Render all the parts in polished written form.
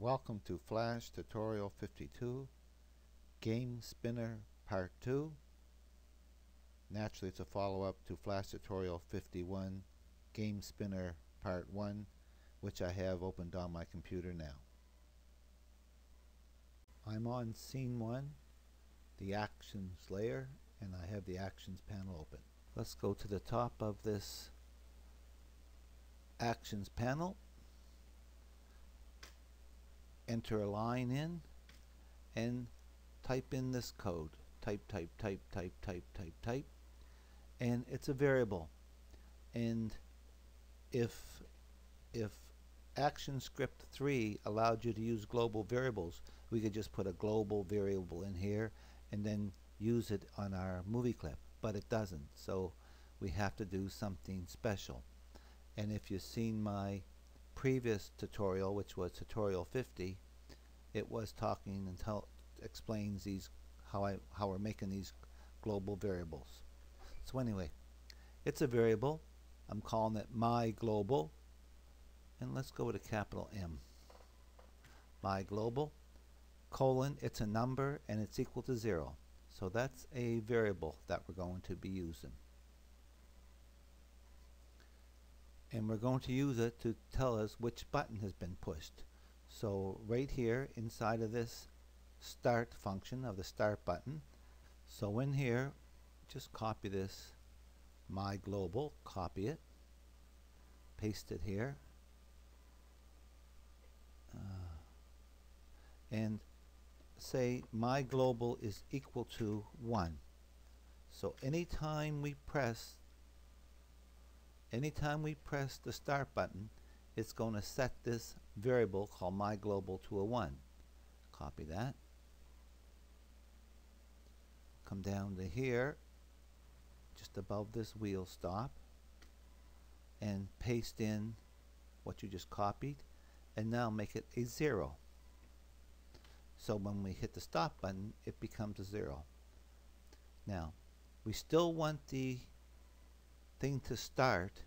Welcome to Flash Tutorial 52, Game Spinner Part 2. Naturally, it's a follow-up to Flash Tutorial 51, Game Spinner Part 1, which I have opened on my computer now. I'm on Scene 1, the Actions layer, and I have the Actions panel open. Let's go to the top of this Actions panel, enter a line in, and type in this code. Type, and it's a variable. And if ActionScript 3 allowed you to use global variables, we could just put a global variable in here and then use it on our movie clip, but it doesn't, so we have to do something special. And if you've seen my previous tutorial, which was tutorial 50, it was talking and explains these how we're making these global variables. So anyway, it's a variable. I'm calling it my global, and let's go with a capital M. My global colon, it's a number and it's equal to 0. So that's a variable that we're going to be using. And we're going to use it to tell us which button has been pushed. So right here inside of this start function of the start button, so in here just copy this my global, copy it, paste it here, and say my global is equal to 1. So anytime we press the start button, it's going to set this variable called my global to a 1. Copy that. Come down to here, just above this wheel stop, and paste in what you just copied, and now make it a 0. So when we hit the stop button, it becomes a 0. Now, we still want the thing to start.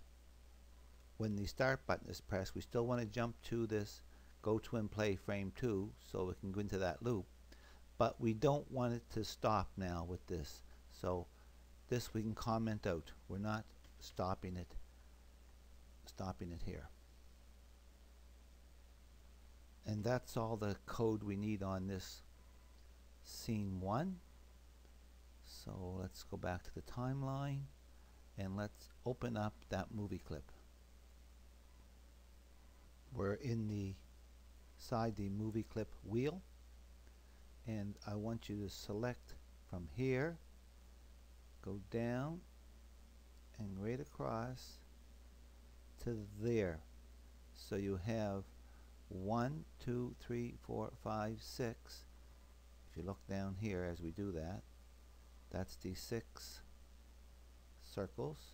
When the start button is pressed, we still want to jump to this go to and play frame 2 so we can go into that loop, but we don't want it to stop now with this. So this we can comment out. We're not stopping it here. And that's all the code we need on this scene 1. So let's go back to the timeline and let's open up that movie clip. We're in the movie clip wheel, and I want you to select from here, go down and right across to there. So you have 1, 2, 3, 4, 5, 6. If you look down here as we do that, that's the 6 circles.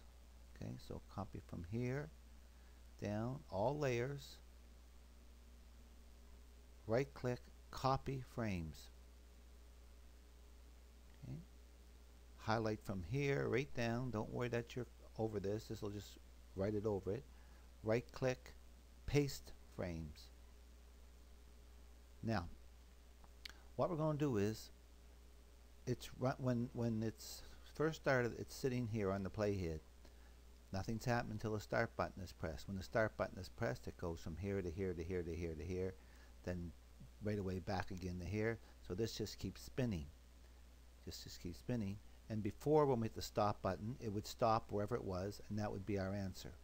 Okay, so copy from here down all layers, right click, copy frames. Okay. Highlight from here right down. Don't worry that you're over this. This will just write it over it. Right click, paste frames. Now, what we're going to do is, when it's first started, it's sitting here on the playhead. Nothing's happened until the start button is pressed. When the start button is pressed, it goes from here to here to here to here to here, then right away back again to here. So this just keeps spinning. Just keeps spinning. And before, when we hit the stop button, it would stop wherever it was, and that would be our answer.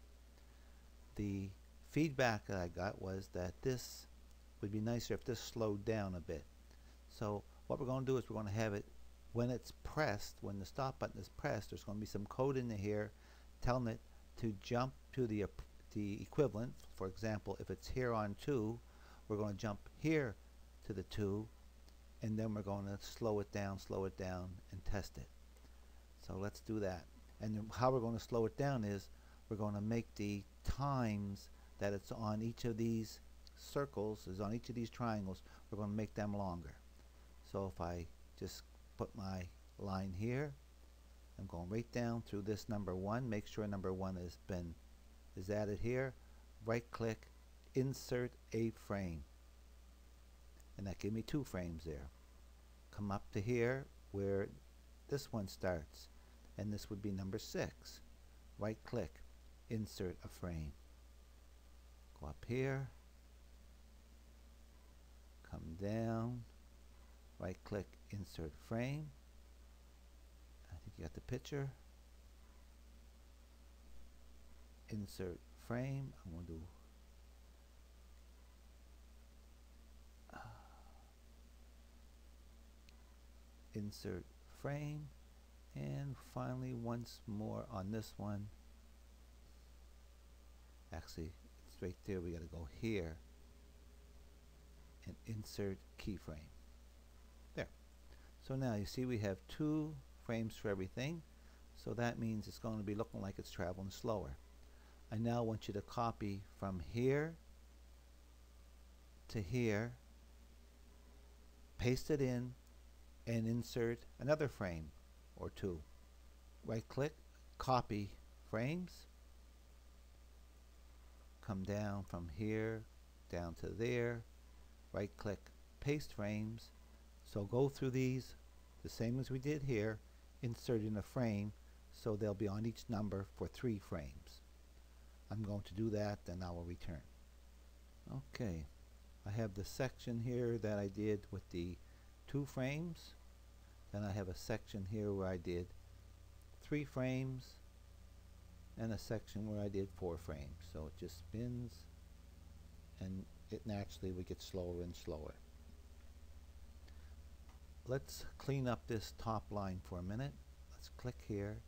The feedback that I got was that this would be nicer if this slowed down a bit. So what we're going to do is we're going to have it, when it's pressed, when the stop button is pressed, there's going to be some code in here telling it to jump to the equivalent. For example, if it's here on 2, we're going to jump here to the 2, and then we're going to slow it down and test it. So let's do that. And how we're going to slow it down is we're going to make the times that it's on each of these circles, is on each of these triangles, we're going to make them longer. So if I just put my line here, I'm going right down through this number 1, make sure number 1 is added here, right click, insert a frame. and that gave me 2 frames there. Come up to here where this one starts, and this would be number 6. Right click, insert a frame. Go up here, come down, right click, insert frame. I think you got the picture. Insert frame. I'm going to do insert frame, and finally once more on this one. Actually, it's right there. We got to go here and insert keyframe. There. So now you see we have 2 frames for everything, so that means it's going to be looking like it's traveling slower. I now want you to copy from here to here, paste it in, and insert another frame or 2. Right click, copy frames, come down from here down to there, right click, paste frames. So go through these the same as we did here, inserting a frame so they'll be on each number for 3 frames. I'm going to do that, then I will return. Okay, I have the section here that I did with the 2 frames. Then I have a section here where I did 3 frames, and a section where I did 4 frames. So it just spins, and it naturally would get slower and slower. Let's clean up this top line for a minute. Let's click here,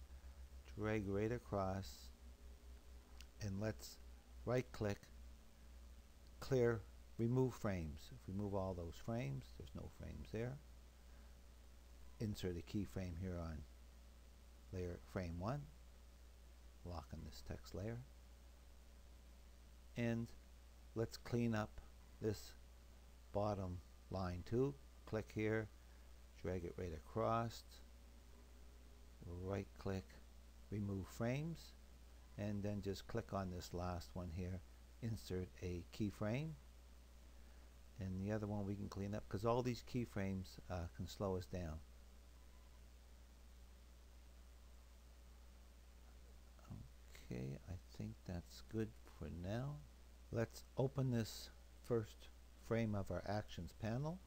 drag right across, and let's right click, clear, remove frames. If we remove all those frames, there's no frames there. Insert a keyframe here on layer frame 1, lock in this text layer, and let's clean up this bottom line too. Click here, drag it right across, right click, remove frames, and then just click on this last one here, insert a keyframe. And the other one we can clean up because all these keyframes can slow us down. Okay, I think that's good for now. Let's open this first frame of our actions panel,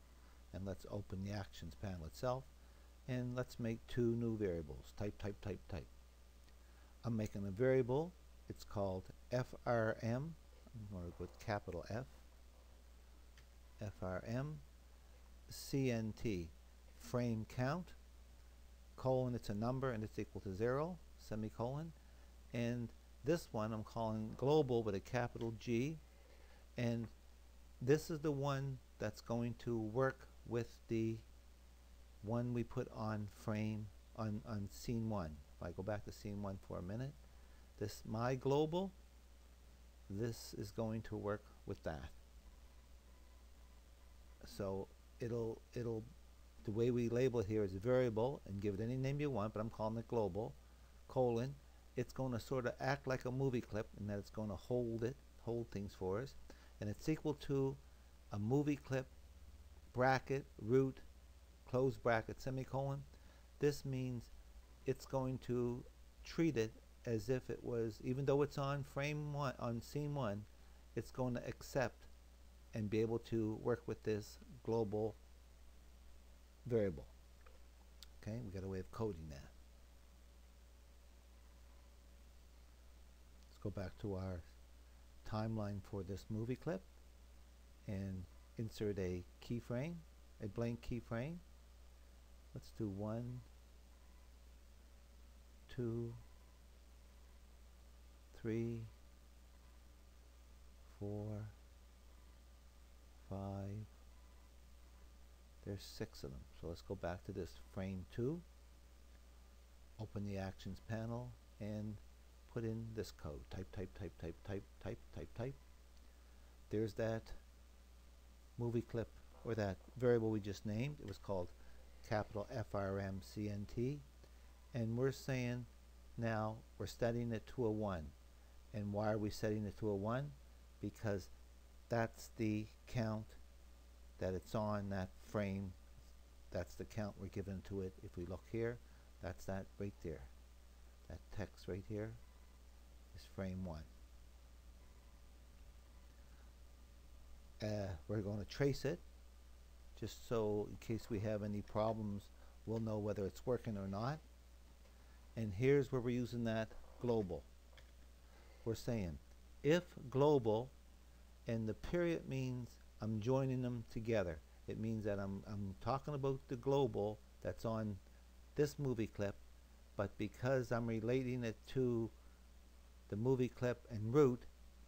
and let's open the actions panel itself, and let's make 2 new variables. Type. I'm making a variable. It's called FRM. I'm going to go with capital F. FRM CNT, frame count, colon, it's a number and it's equal to 0, semicolon. And this one I'm calling global with a capital G, and this is the one that's going to work with the one we put on frame on scene 1. If I go back to scene 1 for a minute, this my global, this is going to work with that. So it'll the way we label it here is a variable, and give it any name you want, but I'm calling it global, colon. It's going to sort of act like a movie clip in that it's going to hold things for us, and it's equal to a movie clip, bracket, root, close bracket, semicolon. This means it's going to treat it as if it was, even though it's on frame 1, on scene 1, it's going to accept and be able to work with this global variable. Okay, we got a way of coding that. Let's go back to our timeline for this movie clip and insert a keyframe, a blank keyframe. Let's do 1, 2, 3, 4, 5. There's 6 of them. So let's go back to this frame 2, open the actions panel, and put in this code. Type. There's that movie clip, or that variable we just named. It was called capital FRM CNT, and we're saying now we're setting it to a 1. And why are we setting it to a 1? Because that's the count that it's on that frame. That's the count we're given to it. If we look here, that's that right there. That text right here is frame 1. We're going to trace it just so in case we have any problems we'll know whether it's working or not. And here's where we're using that global. We're saying if global, and the period means I'm joining them together. It means that I'm talking about the global that's on this movie clip, but because I'm relating it to the movie clip and root,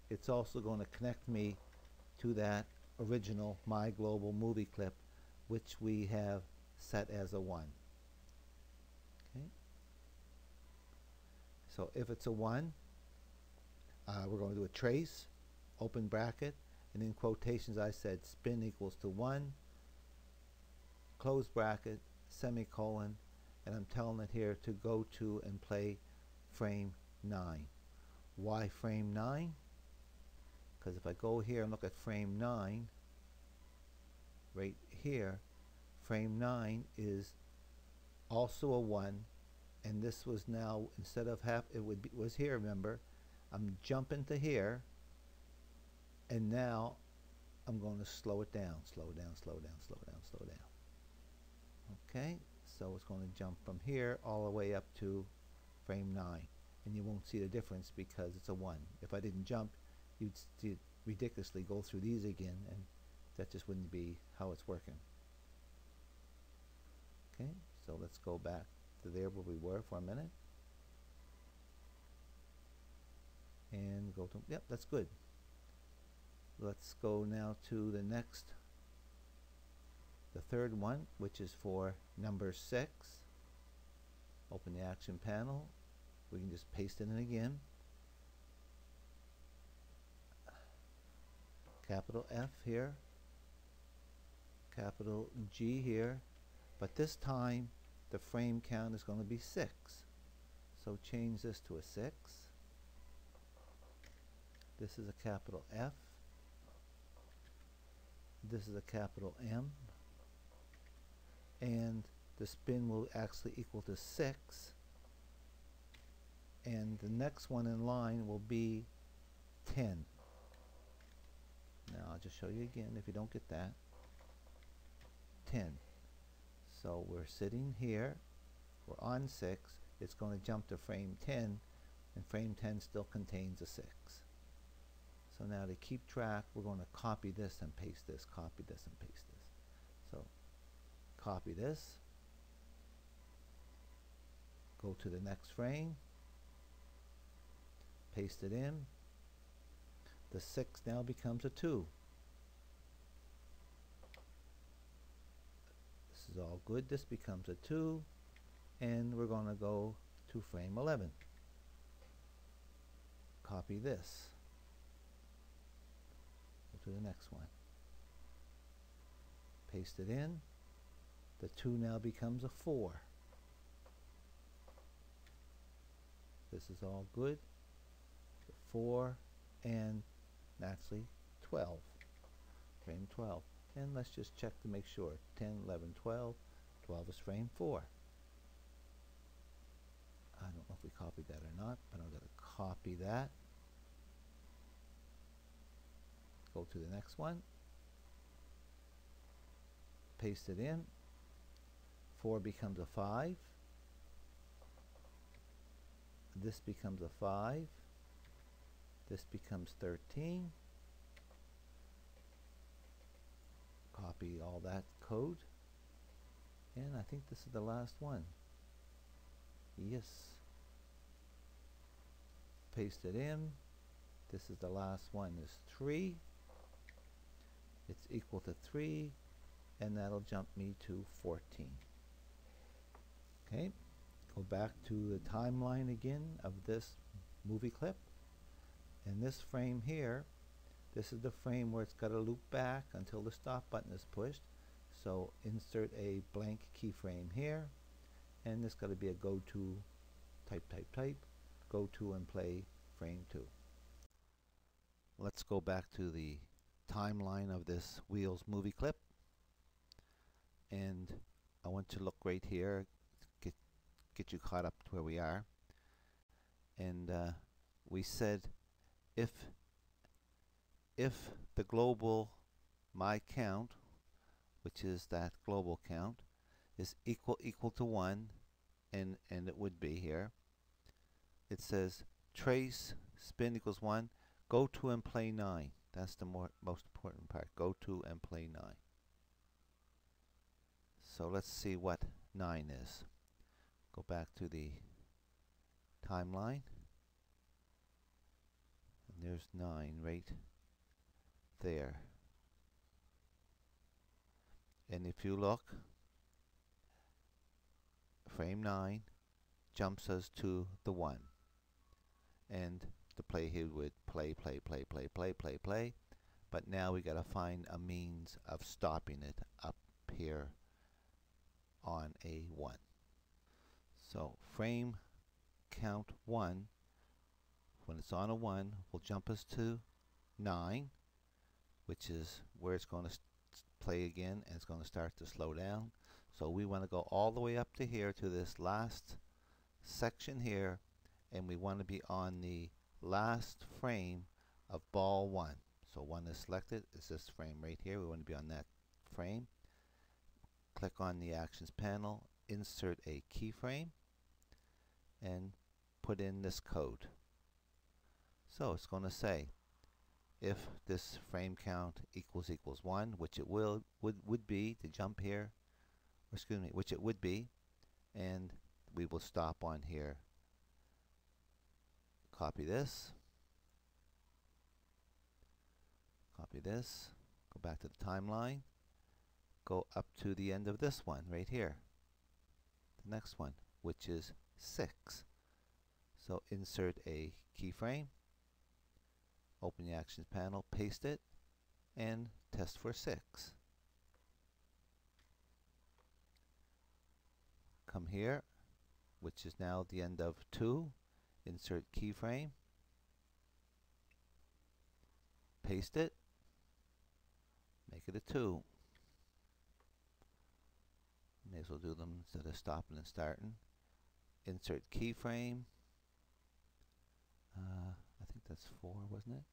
it's also going to connect me to that original My Global movie clip, which we have set as a 1. Okay. So if it's a 1, we're going to do a trace, open bracket, and in quotations I said spin equals to 1, close bracket, semicolon, and I'm telling it here to go to and play frame 9. Why frame 9? Because if I go here and look at frame 9, right here, frame 9 is also a 1, and this was now, instead of was here, remember, I'm jumping to here, and now I'm going to slow it down, slow down, slow down, slow down, slow down. Okay, so it's going to jump from here all the way up to frame 9, and you won't see the difference because it's a 1. If I didn't jump, you'd ridiculously go through these again, and that just wouldn't be how it's working. Okay, so let's go back to there where we were for a minute, and go to, yep, that's good. Let's go now to the next, the third one, which is for number 6. Open the action panel. We can just paste it in again. Capital F here, capital G here, but this time the frame count is going to be 6. So change this to a 6. This is a capital F. This is a capital M. And the spin will actually equal to 6. And the next one in line will be 10. Now I'll just show you again if you don't get that. 10. So we're sitting here, we're on 6, it's going to jump to frame 10, and frame 10 still contains a 6. So now to keep track, we're going to copy this and paste this, copy this and paste this. So copy this, go to the next frame, paste it in. The 6 now becomes a 2. This is all good. This becomes a 2, and we're going to go to frame 11. Copy this. Go to the next one. Paste it in. The 2 now becomes a 4. This is all good. The 4 and naturally 12. Frame 12. And let's just check to make sure. 10, 11, 12. 12 is frame 4. I don't know if we copied that or not, but I'm going to copy that. Go to the next one. Paste it in. 4 becomes a 5. This becomes a 5. This becomes 13. Copy all that code. And I think this is the last one. Yes. Paste it in. This is the last one, is 3. It's equal to 3, and that'll jump me to 14. Okay, go back to the timeline again of this movie clip. And this frame here, this is the frame where it's got to loop back until the stop button is pushed. So insert a blank keyframe here, and this got to be a go to, type, go to and play frame 2. Let's go back to the timeline of this Wheels movie clip. and I want to look right here, get you caught up to where we are. And we said if the global my count, which is that global count, is equal to 1, and it would be here, it says trace spin equals 1, go to and play 9. That's the most important part. Go to and play 9. So let's see what 9 is. Go back to the timeline. And there's 9 right there. And if you look, frame 9 jumps us to the 1. And the playhead would play. But now we gotta find a means of stopping it up here on a 1. So frame count 1, when it's on a 1, will jump us to 9, which is where it's going to play again, and it's going to start to slow down. So we want to go all the way up to here to this last section here, and we want to be on the last frame of ball 1. So 1 is selected. It's this frame right here. We want to be on that frame. Click on the actions panel, insert a keyframe, and put in this code. So it's going to say if this frame count equals 1, which it would be to jump here, or excuse me, which it would be, and we will stop on here. Copy this, go back to the timeline, go up to the end of this one right here, the next one, which is 6. So insert a keyframe, open the actions panel, paste it, and test for 6. Come here, which is now the end of 2, insert keyframe, paste it, make it a 2. May as well do them instead of stopping and starting. Insert keyframe. I think that's 4, wasn't it?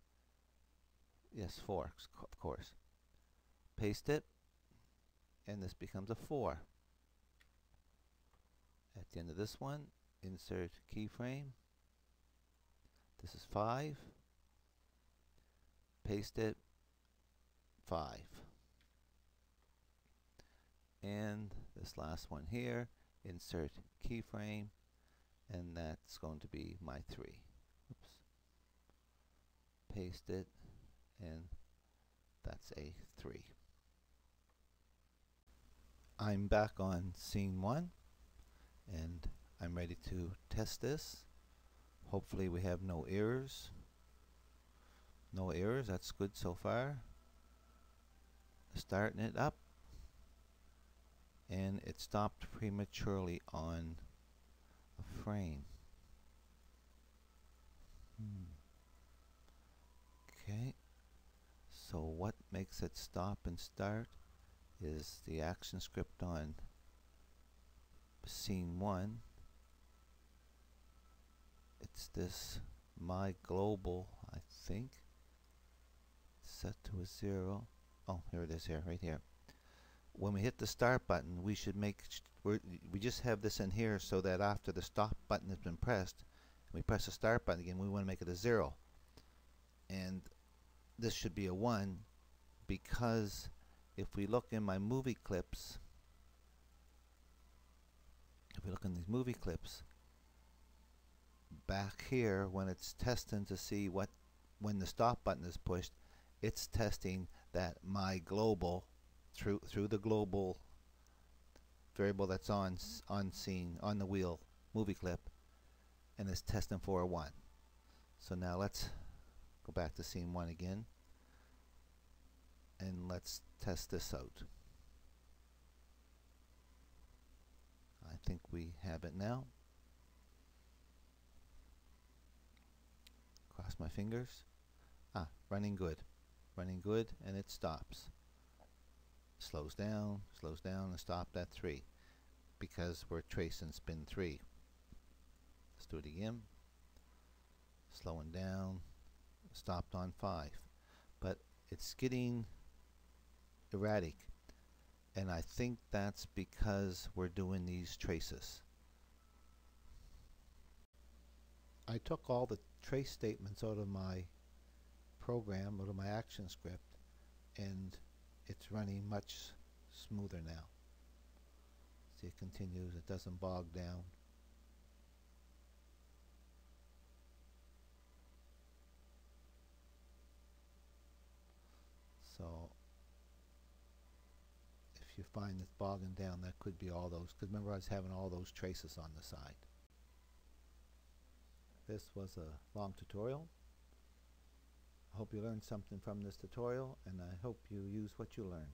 Yes, 4, of course. Paste it, and this becomes a 4. At the end of this one, insert keyframe. This is 5. Paste it, 5. And this last one here, insert keyframe, and that's going to be my 3. Oops. Paste it, and that's a 3. I'm back on scene 1, and I'm ready to test this. Hopefully we have no errors. No errors, that's good so far. Starting it up, and it stopped prematurely on a frame. Okay, so what makes it stop and start is the action script on scene 1. It's this my global, I think, set to a 0. Oh, here it is, here, right here. When we hit the start button, we should make we just have this in here so that after the stop button has been pressed, and we press the start button again, we want to make it a 0. And this should be a 1, because if we look in my movie clips, if we look in these movie clips, back here when it's testing to see when the stop button is pushed, it's testing that my global through the global variable that's on scene on the wheel movie clip, and it's testing for a 1. So now let's go back to scene 1 again, and let's test this out. I think we have it now. Cross my fingers. Running good, and it stops. slows down, and stopped at 3 because we're tracing spin 3. Let's do it again. Slowing down, stopped on 5. But it's getting erratic, and I think that's because we're doing these traces. I took all the trace statements out of my program, out of my action script, and it's running much smoother now. See, it continues, it doesn't bog down. So if you find it's bogging down, that could be all those, because remember I was having all those traces on the side. This was a long tutorial. I hope you learned something from this tutorial, and I hope you use what you learned.